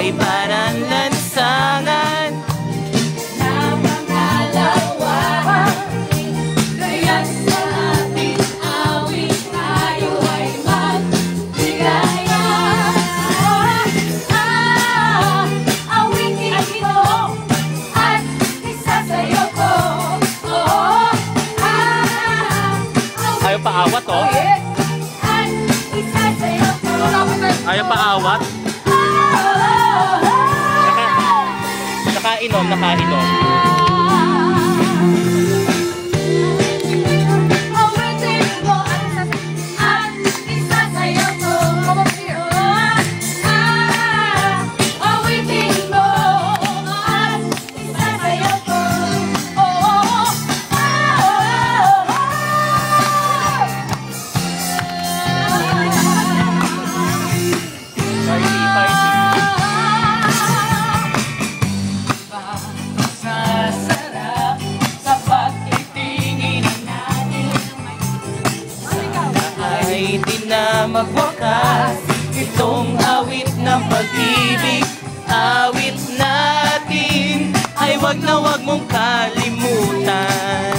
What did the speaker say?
ay parang lansangan na pangalawa. Kaya sa ating awit tayo ay magbigaya. Awitin ito at isasayo ko. Ayaw paawat, oh. At isasayo ko. Ayaw paawat. Nakainom. Awitin mo at isasayo ko. Awitin mo at isasayo ko. Sasarap sa pagtitingin natin. Ay di na magwakas itong awit ng pag-ibig. Awit natin ay wag na wag mong kalimutan.